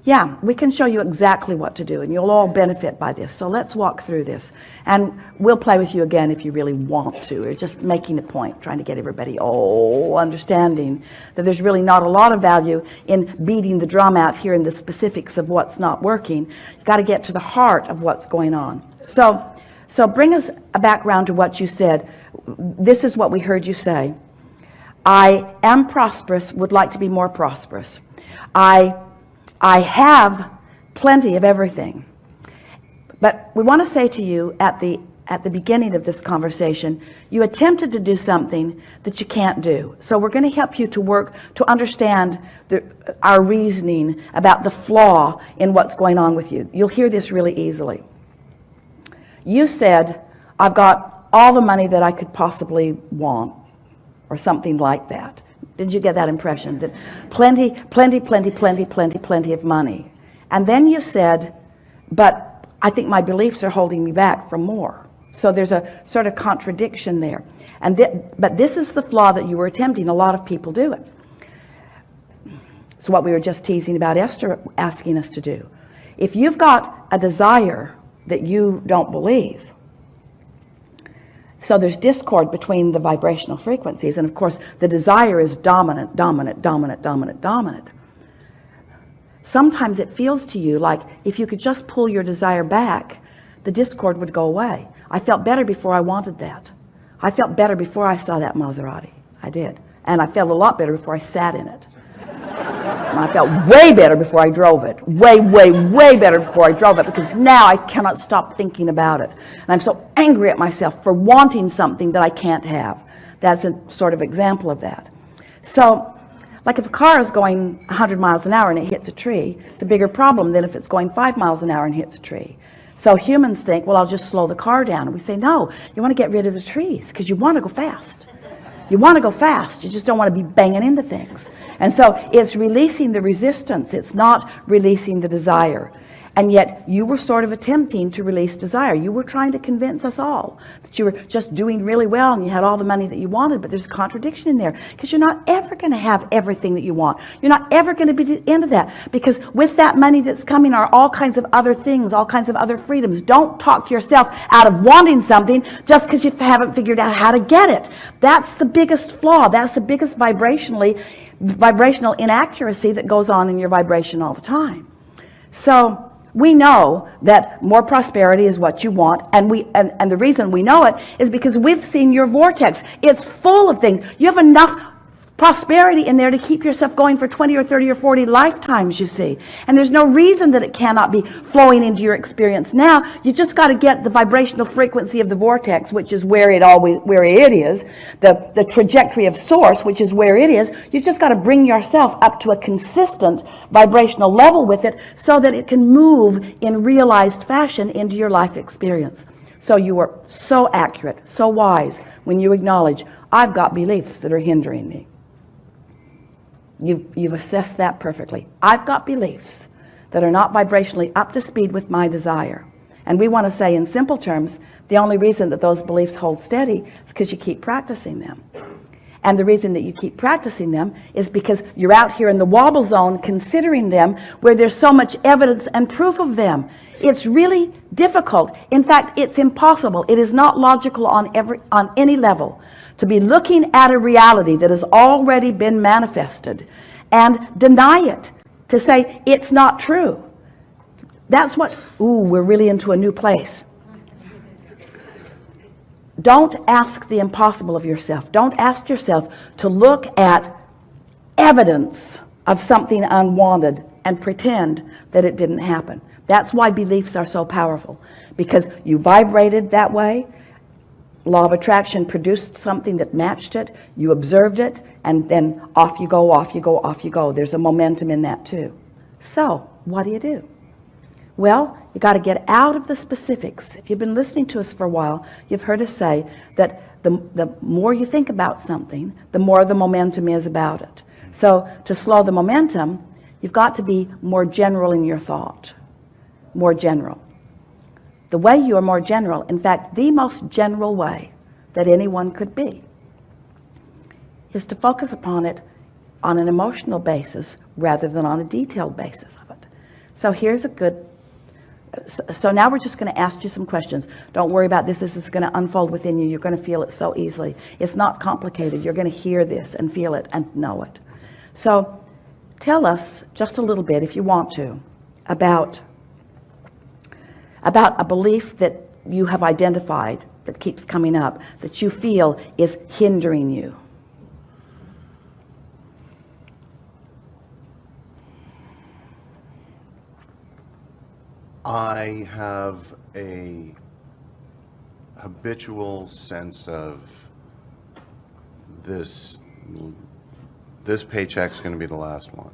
Yeah, we can show you exactly what to do, and you'll all benefit by this. So let's walk through this, and we'll play with you again if you really want to. We're just making a point, trying to get everybody understanding that there's really not a lot of value in beating the drum out here in the specifics of what's not working. You got to get to the heart of what's going on. So bring us back around to what you said. This is what we heard you say. I am prosperous, would like to be more prosperous. I have plenty of everything. But we want to say to you at the beginning of this conversation, you attempted to do something that you can't do. So we're going to help you to work to understand our reasoning about the flaw in what's going on with you. You'll hear this really easily. You said, I've got all the money that I could possibly want, or something like that. Did you get that impression? That plenty of money. And then you said, but I think my beliefs are holding me back from more. So there's a sort of contradiction there. But this is the flaw that you were attempting. A lot of people do it. It's what we were just teasing about Esther asking us to do. If you've got a desire that you don't believe, so there's discord between the vibrational frequencies, and of course the desire is dominant. Sometimes it feels to you like if you could just pull your desire back, the discord would go away. I felt better before I wanted that. I felt better before I saw that Maserati. I did. And I felt a lot better before I sat in it. And I felt way better before I drove it. Way better before I drove it, because now I cannot stop thinking about it. And I'm so angry at myself for wanting something that I can't have. That's a sort of example of that. So, like if a car is going 100 miles an hour and it hits a tree, it's a bigger problem than if it's going 5 miles an hour and hits a tree. So humans think, well, I'll just slow the car down. And we say, no, you want to get rid of the trees because you want to go fast. You want to go fast. You just don't want to be banging into things. And so it's releasing the resistance. It's not releasing the desire. And yet you were sort of attempting to release desire. You were trying to convince us all that you were just doing really well and you had all the money that you wanted, but there's a contradiction in there, because you're not ever going to have everything that you want. You're not ever going to be into that, because with that money that's coming are all kinds of other things, all kinds of other freedoms. Don't talk yourself out of wanting something just because you haven't figured out how to get it. That's the biggest flaw. That's the biggest vibrational inaccuracy that goes on in your vibration all the time. So we know that more prosperity is what you want, and the reason we know it is because we've seen your vortex. It's full of things. You have enough prosperity in there to keep yourself going for 20 or 30 or 40 lifetimes, you see. And there's no reason that it cannot be flowing into your experience now. You just got to get the vibrational frequency of the vortex, which is where it is, the trajectory of source, which is where it is. You just got to bring yourself up to a consistent vibrational level with it so that it can move in realized fashion into your life experience. So you are so accurate, so wise when you acknowledge, I've got beliefs that are hindering me. You've assessed that perfectly. I've got beliefs that are not vibrationally up to speed with my desire. And we want to say in simple terms, the only reason that those beliefs hold steady is because you keep practicing them. And the reason that you keep practicing them is because you're out here in the wobble zone considering them where there's so much evidence and proof of them. It's really difficult. In fact, it's impossible. It is not logical on any level to be looking at a reality that has already been manifested and deny it, to say it's not true. That's what, we're really into a new place. Don't ask the impossible of yourself. Don't ask yourself to look at evidence of something unwanted and pretend that it didn't happen. That's why beliefs are so powerful, because you vibrated that way. Law of attraction produced something that matched it. You observed it, and then off you go, off you go, off you go. There's a momentum in that too. So what do? Well, you got to get out of the specifics. If you've been listening to us for a while, you've heard us say that the more you think about something, the more the momentum is about it. So to slow the momentum, you've got to be more general in your thought. More general. The way you are more general, in fact, the most general way that anyone could be, is to focus upon it on an emotional basis rather than on a detailed basis of it. So here's a good, so now we're just going to ask you some questions. Don't worry about this. This is going to unfold within you. You're going to feel it so easily. It's not complicated. You're going to hear this and feel it and know it. So tell us just a little bit, if you want to, about a belief that you have identified that keeps coming up, that you feel is hindering you. I have a habitual sense of this paycheck's going to be the last one.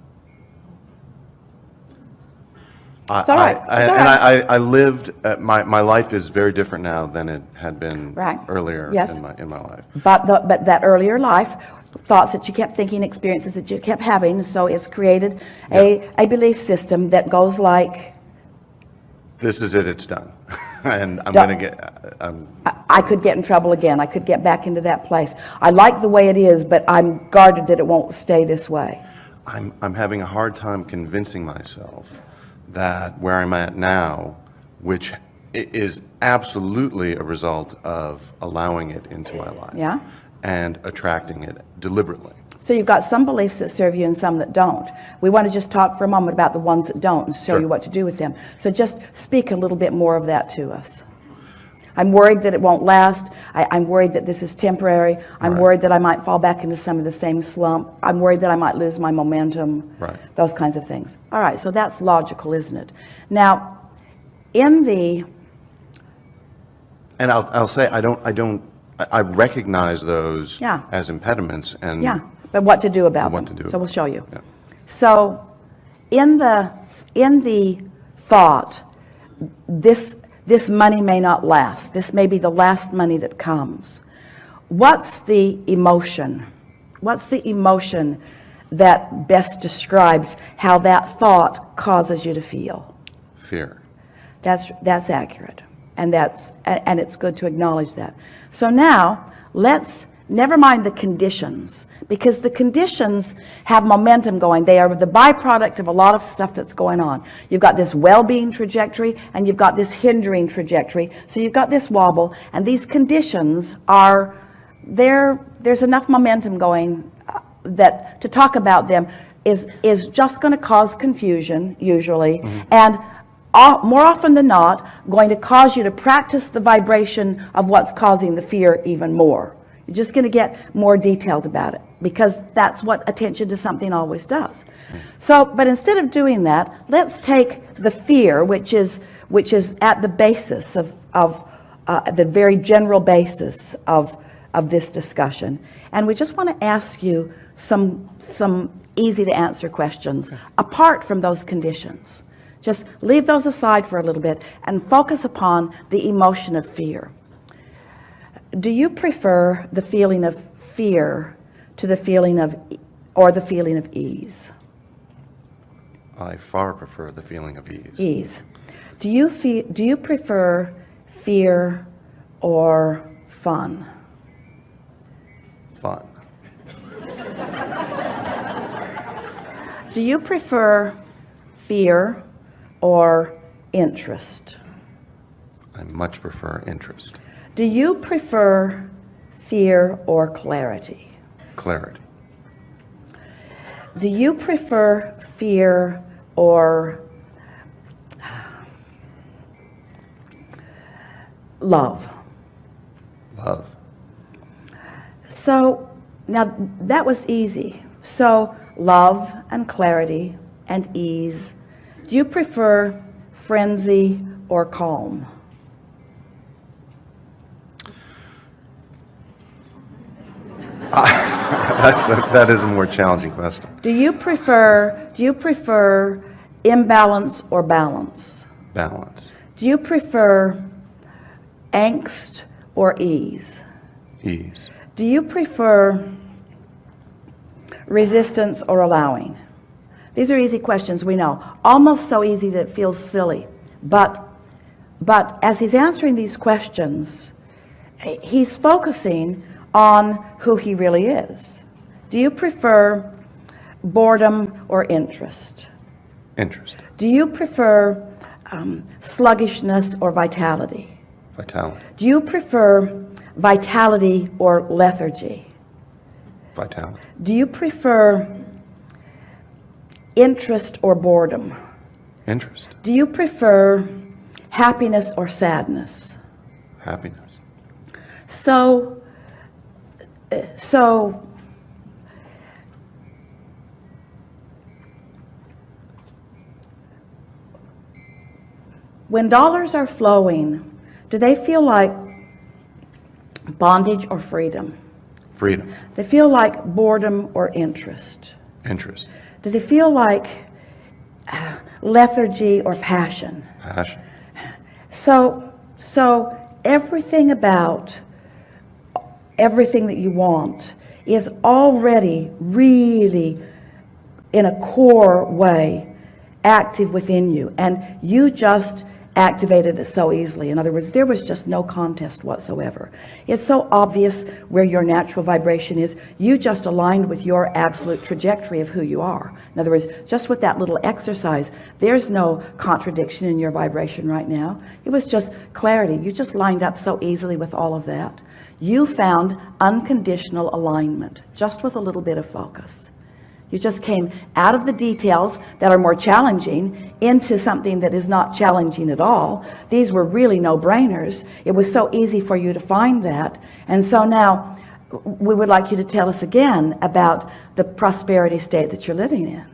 It's all right. I lived, my life is very different now than it had been earlier Yes. in my life. But that earlier life, thoughts that you kept thinking, experiences that you kept having, so it's created a belief system that goes like, this is it, it's done. And I'm going to get... I could get in trouble again. I could get back into that place. I like the way it is, but I'm guarded that it won't stay this way. I'm having a hard time convincing myself that where I'm at now, which is absolutely a result of allowing it into my life and attracting it deliberately. So you've got some beliefs that serve you and some that don't. We want to just talk for a moment about the ones that don't and show you what to do with them. So just speak a little bit more of that to us. I'm worried that it won't last. I'm worried that this is temporary. I'm worried that I might fall back into some of the same slump. I'm worried that I might lose my momentum. Those kinds of things. All right, so that's logical, isn't it? Now, in the... And I'll say I recognize those as impediments and but what to do about them. So we'll show you. So in the thought, this money may not last. This may be the last money that comes. What's the emotion? What's the emotion that best describes how that thought causes you to feel? Fear. That's accurate. And it's good to acknowledge that. So now let's never mind the conditions, because the conditions have momentum going. They are the byproduct of a lot of stuff that's going on. You've got this well-being trajectory and you've got this hindering trajectory. So you've got this wobble, and these conditions are there. There's enough momentum going that to talk about them is just going to cause confusion usually, and more often than not going to cause you to practice the vibration of what's causing the fear even more. You're just going to get more detailed about it, because that's what attention to something always does. So, but instead of doing that, let's take the fear, which is at the basis of the very general basis of this discussion, and we just want to ask you some easy to answer questions apart from those conditions. Just leave those aside for a little bit and focus upon the emotion of fear. Do you prefer the feeling of fear to the feeling of ease? I far prefer the feeling of ease. Ease. Do you prefer fear or fun? Fun. Do you prefer fear or interest? I much prefer interest. Do you prefer fear or clarity? Clarity. Do you prefer fear or love? Love. So now that was easy. So love and clarity and ease. Do you prefer frenzy or calm? That is a more challenging question. Do you prefer imbalance or balance? Balance. Do you prefer angst or ease? Ease. Do you prefer resistance or allowing? These are easy questions, we know. Almost so easy that it feels silly. But as he's answering these questions, he's focusing on who he really is. Do you prefer boredom or interest? Interest. Do you prefer sluggishness or vitality? Vitality. Do you prefer vitality or lethargy? Vitality. Do you prefer interest or boredom? Interest. Do you prefer happiness or sadness? Happiness. So when dollars are flowing, do they feel like bondage or freedom? Freedom. They feel like boredom or interest? Interest. Do they feel like lethargy or passion? Passion. So everything about everything that you want is already really, in a core way, active within you, and you just activated it so easily. In other words, there was just no contest whatsoever. It's so obvious where your natural vibration is. You just aligned with your absolute trajectory of who you are. In other words, just with that little exercise, there's no contradiction in your vibration right now. It was just clarity. You just lined up so easily with all of that. You found unconditional alignment just with a little bit of focus. You just came out of the details that are more challenging into something that is not challenging at all. These were really no-brainers. It was so easy for you to find that. And so now we would like you to tell us again about the prosperity state that you're living in.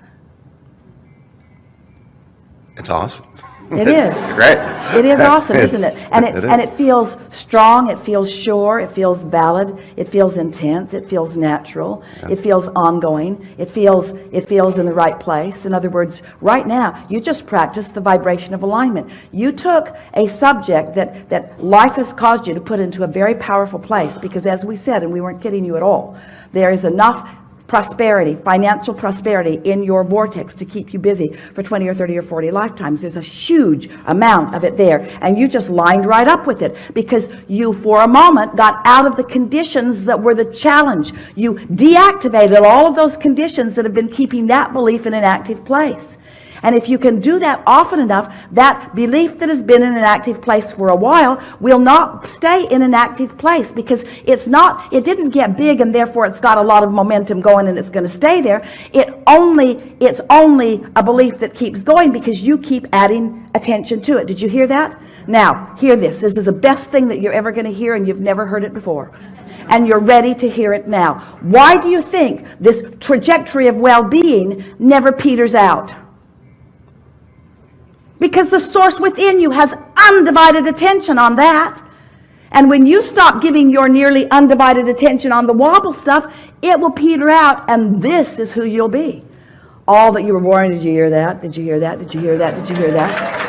It's awesome. It It's is. great. It is awesome, isn't it? And is. it feels strong, it feels sure, it feels valid, it feels intense, it feels natural, it feels ongoing, it feels in the right place. In other words, right now, you just practiced the vibration of alignment. You took a subject that life has caused you to put into a very powerful place, because as we said, and we weren't kidding you at all, there is enough prosperity, financial prosperity in your vortex to keep you busy for 20 or 30 or 40 lifetimes. There's a huge amount of it there, and you just lined right up with it because you for a moment got out of the conditions that were the challenge. You deactivated all of those conditions that have been keeping that belief in an active place. And if you can do that often enough, that belief that has been in an active place for a while will not stay in an active place, because it didn't get big and therefore it's got a lot of momentum going and it's going to stay there. It's only a belief that keeps going because you keep adding attention to it. Did you hear that? Now, hear this. This is the best thing that you're ever going to hear, and you've never heard it before. And you're ready to hear it now. Why do you think this trajectory of well-being never peters out? Because the source within you has undivided attention on that. And when you stop giving your nearly undivided attention on the wobble stuff, it will peter out, and this is who you'll be. All that you were born, did you hear that? Did you hear that? Did you hear that? Did you hear that?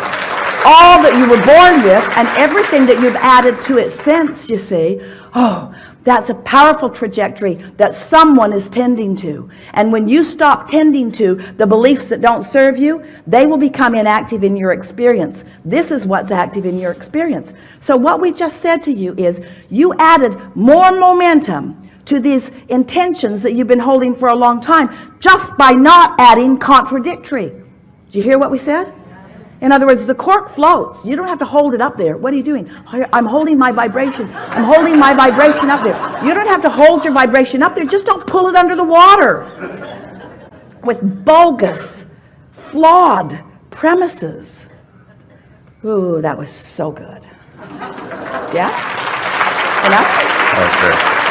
All that you were born with, and everything that you've added to it since, you see. Oh, that's a powerful trajectory that someone is tending to. And when you stop tending to the beliefs that don't serve you, they will become inactive in your experience. This is what's active in your experience. So what we just said to you is you added more momentum to these intentions that you've been holding for a long time just by not adding contradictory. Did you hear what we said? In other words, the cork floats. You don't have to hold it up there. What are you doing? I'm holding my vibration. I'm holding my vibration up there. You don't have to hold your vibration up there. Just don't pull it under the water with bogus, flawed premises. Ooh, that was so good. Yeah? Enough? That was great.